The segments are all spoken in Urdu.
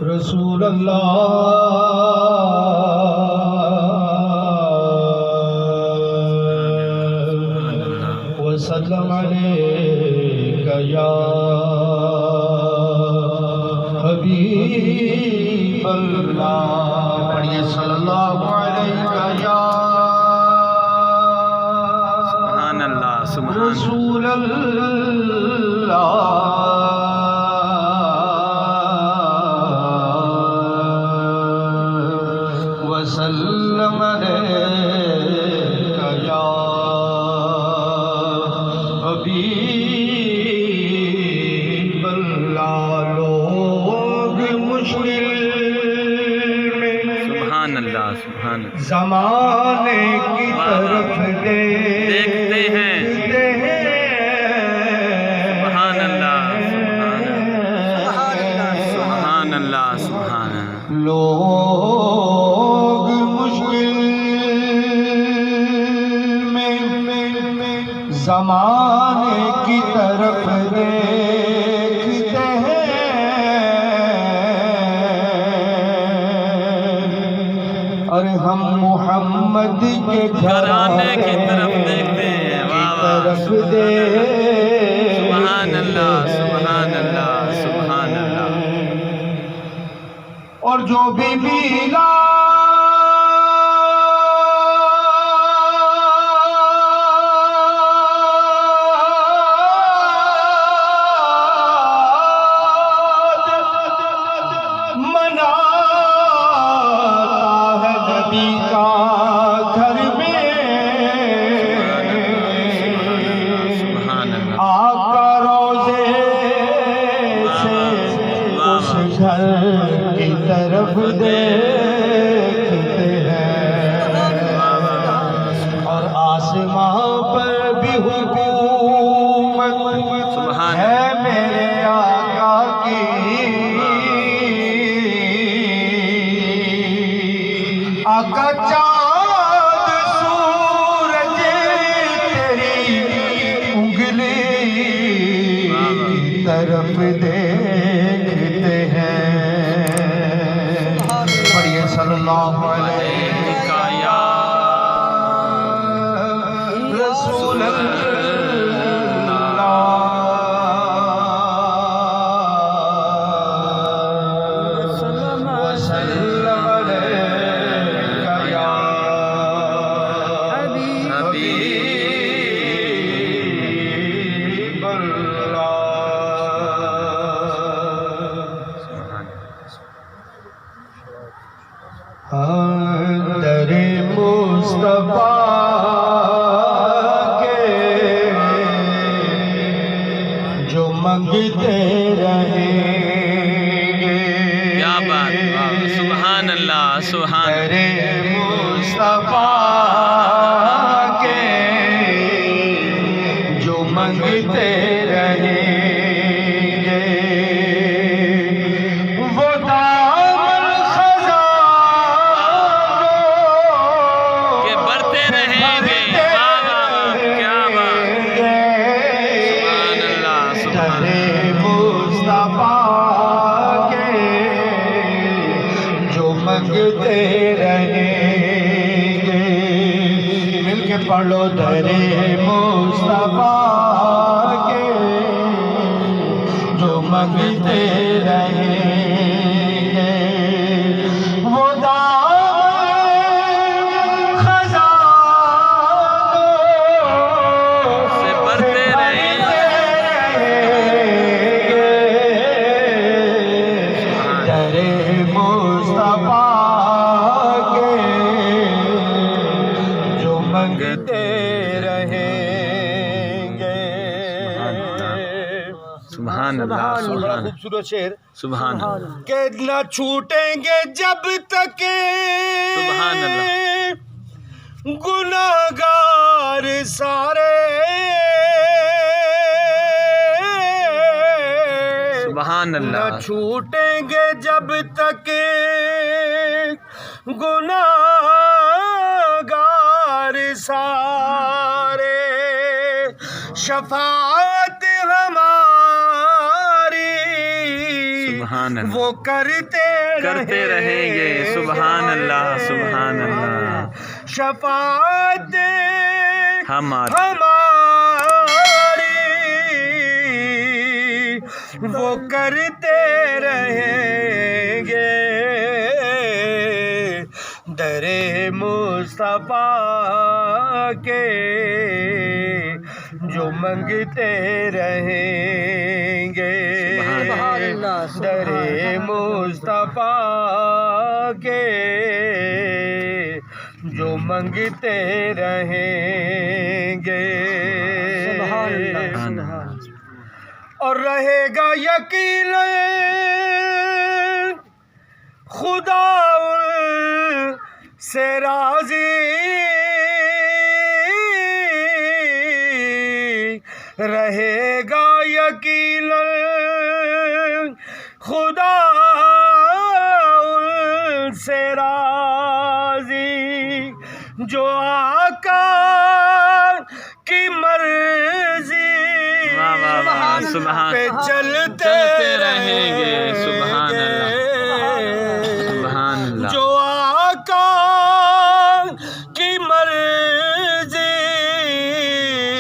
رسول اللہ وسلم علیک یا حبیب اللہ، پڑھیے صلی اللہ علیہ یا سبحان اللہ سبحان رسول وسلم علیک یا حبیب اللہ۔ لوگ مشکل میں سبحان اللہ سبحان اللہ زمانے کی طرف دیکھتے ہیں۔ سبحان اللہ سبحان اللہ سبحان اللہ۔ لوگ مشکل میں زمانے کی طرف دیکھتے ہیں، اور ہم محمد کے گھرانے کی طرف دیکھتے ہیں۔ واہ واہ سبحان اللہ سبحان اللہ سبحان اللہ۔ اور جو بھی میلا طرف دیکھتے ہیں، اور آسمان پر بھی حکومت ہے میرے آقا کی، آقا چاند سورج تیری انگلی کی طرف دیکھتے ہیں۔ صلی اللہ علیہ یا رسول اللہ وسلم علیک یا حبیب اللہ۔ در مصطفیٰ کے جو منگتے رہیں گے، کیا بات سبحان اللہ سبحان در مصطفیٰ کے جو منگتے رہیں گے، وہ منگتے رہیں گے۔ مل کے پڑھ لو، در مصطفیٰ کے جو منگتے رہیں گے، وہ دامن خزانوں سے بھرتے رہیں گے۔ در مصطفیٰ منگتے رہیں گے۔ سبحان اللہ بڑا خوبصورت شعر، سبحان اللہ کہ نہ چھوٹیں گے جب تک سبحان اللہ گناہگار سارے، سبحان اللہ نہ چھوٹیں گے جب تک گناہگار سارے، شفاعت ہم سبحان اللہ وہ کرتے رہیں گے سبحان اللہ سبحان اللہ شفاعت ہماری وہ کرتے رہیں گے در مصطفیٰ کے جو منگتے رہیں گے در مصطفیٰ کے جو منگتے رہیں گے اور رہے گا یقین خدا سے راضی رہے گا یقین خدا سے راضی جو آقا کی مرضی پہ چلتے رہیں گے سبحان اللہ سبحان اللہ جو آقا کی مرضی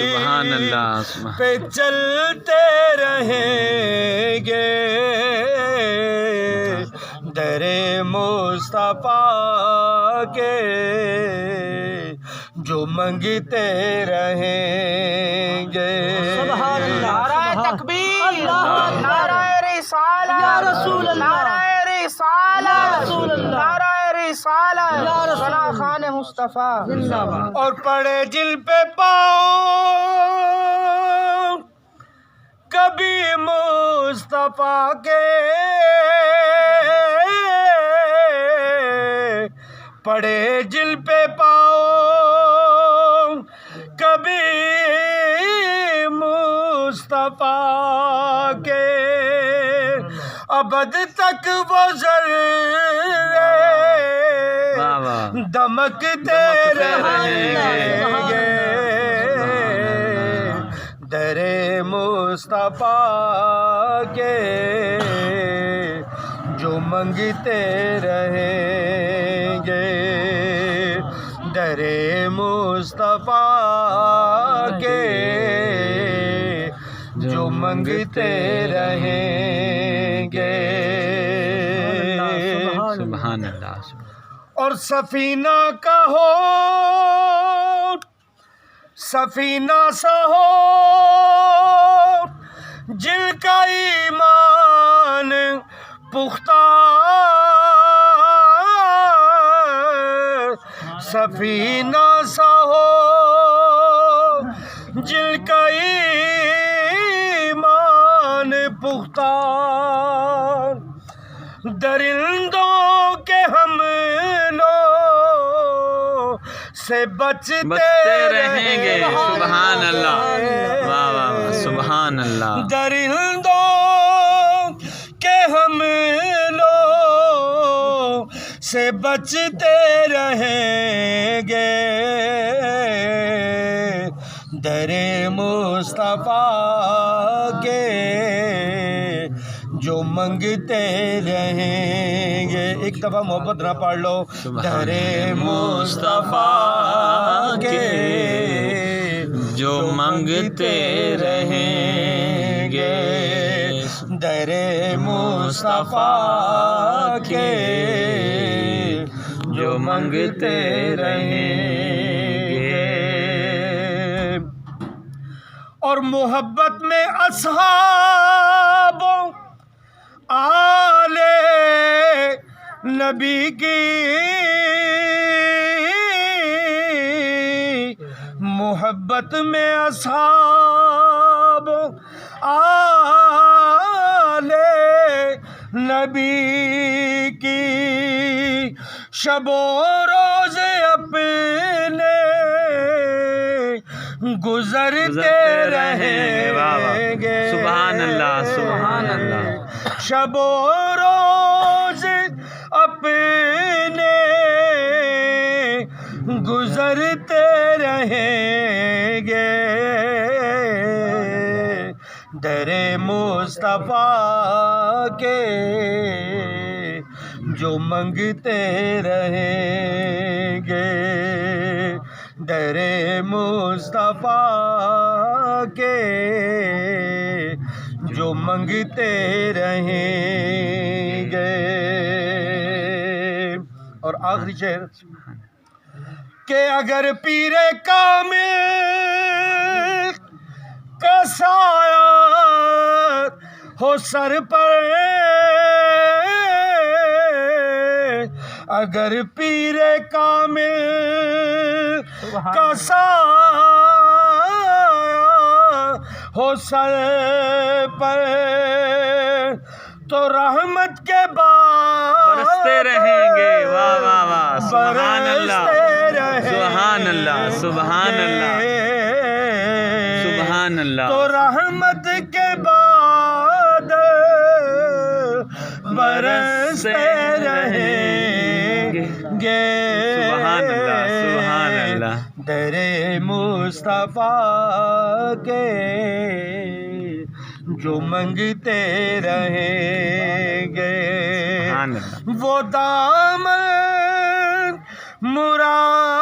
سبحان اللہ پہ چلتے رہیں گے در مصطفیٰ کے جو منگتے رہیں گے سبحان اللہ نعرہ تکبیر نعرہ رسالت یا رسول اللہ نعرہ رسالت رسول اللہ نعرہ رسالت ثنا خان مصطفیٰ زندہ باد اور پڑے جل پہ پاؤں کبھی مصطفیٰ کے پڑے جل پہ پاؤں کبھی مصطفیٰ کے ابد تک وہ ذرے دمکتے رہیں گے در مصطفیٰ کے جو منگتے رہیں گے در مصطفیٰ کے جو منگتے رہیں گے سبحان اللہ اور سفینہ کا ہو سفینہ سا ہو جل کا ایمان پختہ سفینہ سا ہو جل کا ایمان پختہ درندوں کے حملوں سے بچتے رہیں گے سبحان اللہ واہ واہ سبحان اللہ درندوں کے حملوں سے بچتے رہیں گے در مصطفیٰ کے جو منگتے رہیں گے ایک دفعہ محبت نہ پڑھ لو در مصطفیٰ کے جو منگتے رہیں گے در مصطفیٰ کے جو منگتے رہیں گے اور محبت میں اصحاب آل نبی کی محبت میں اصحاب آل نبی کی شب و روز اپنے گزرتے رہیں گے سبحان اللہ سبحان اللہ شب و روز اپنے گزرتے رہیں گے در در مصطفیٰ کے جو منگتے رہیں گے، در مصطفیٰ کے جو منگتے رہیں گے۔ اور آخری شعر کہ اگر پیر کامل کا سایہ ہو سر پر، اگر پیر کامل کا سایہ ہو سر پر، تو رحمت کے برستے رہیں گے۔ واہ واہ واہ، سبحان اللہ، سبحان اللہ، سبحان اللہ، سبحان اللہ۔ تو رحمت کے بعد برستے رہیں گے۔ سبحان اللہ، سبحان اللہ۔ در مصطفیٰ کے جو منگتے رہیں گے، سبحان اللہ۔ وہ دامن مرادوں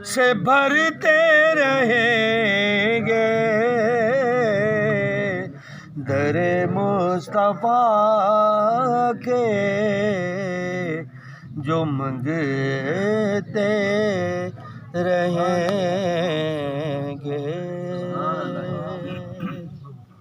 سے بھرتے رہیں گے، در مصطفیٰ کے جو منگتے رہیں گے۔